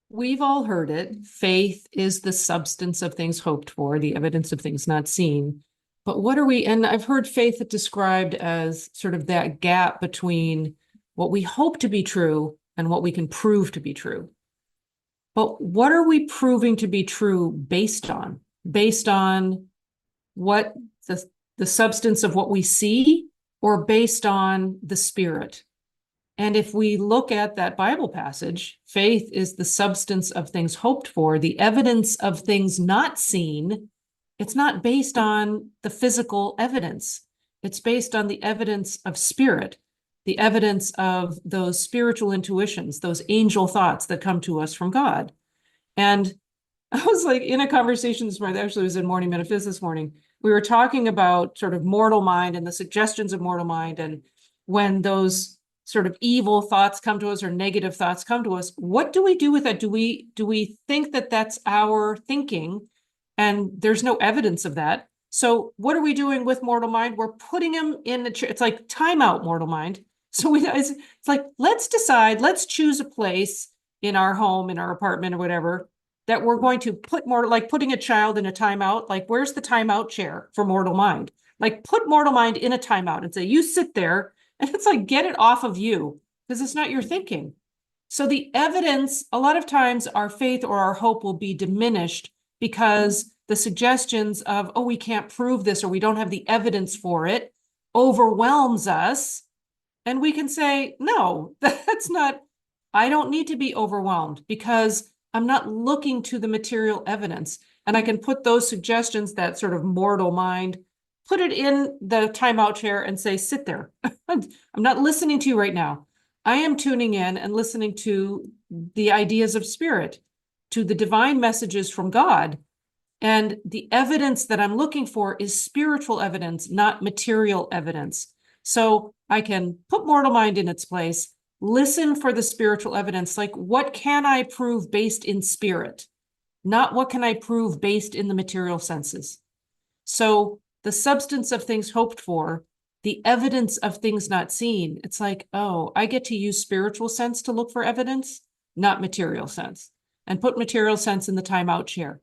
We've all heard it. Faith is the substance of things hoped for, the evidence of things not seen. But what are we, and I've heard faith described as sort of that gap between what we hope to be true and what we can prove to be true. But what are we proving to be true based on? Based on what the substance of what we see, or based on the spirit? And if we look at that Bible passage, faith is the substance of things hoped for, the evidence of things not seen. It's not based on the physical evidence. It's based on the evidence of spirit, the evidence of those spiritual intuitions, those angel thoughts that come to us from God. And I was like in a conversation this morning, actually it was in Morning Metaphys this morning. We were talking about sort of mortal mind and the suggestions of mortal mind. And when those sort of evil thoughts come to us or negative thoughts come to us, what do we do with that? Do we think that that's our thinking? And there's no evidence of that. So what are we doing with mortal mind? We're putting him in the chair. It's like timeout, mortal mind. So it's like, let's decide, let's choose a place in our home, in our apartment or whatever, that we're going to put more, like putting a child in a timeout. Like, where's the timeout chair for mortal mind? Like, put mortal mind in a timeout and say, you sit there. And it's like, get it off of you, because it's not your thinking. So the evidence, a lot of times our faith or our hope will be diminished because the suggestions of, oh, we can't prove this, or we don't have the evidence for it, overwhelms us. And we can say, no, that's not, I don't need to be overwhelmed because I'm not looking to the material evidence. And I can put those suggestions, that sort of mortal mind, put it in the timeout chair and say, sit there. I'm not listening to you right now. I am tuning in and listening to the ideas of spirit, to the divine messages from God. And the evidence that I'm looking for is spiritual evidence, not material evidence. So I can put mortal mind in its place, listen for the spiritual evidence, like what can I prove based in spirit, not what can I prove based in the material senses. So the substance of things hoped for, the evidence of things not seen, it's like, oh, I get to use spiritual sense to look for evidence, not material sense, and put material sense in the timeout chair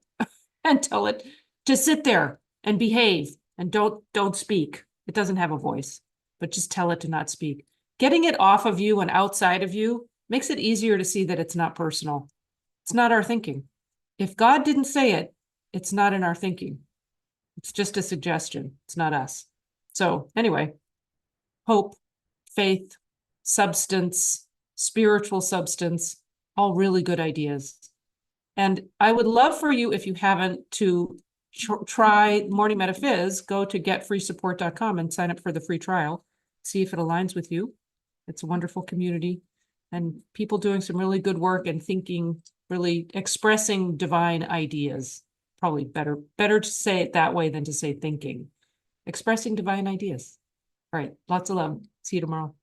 and tell it to sit there and behave and don't speak. It doesn't have a voice, but just tell it to not speak. Getting it off of you and outside of you makes it easier to see that it's not personal. It's not our thinking. If God didn't say it, it's not in our thinking. It's just a suggestion. It's not us. So anyway, hope, faith, substance, spiritual substance, all really good ideas. And I would love for you, if you haven't, to try Morning Metaphys, go to getfreesupport.com and sign up for the free trial. See if it aligns with you. It's a wonderful community and people doing some really good work and thinking, really expressing divine ideas. Probably better to say it that way than to say thinking. Expressing divine ideas. All right, lots of love. See you tomorrow.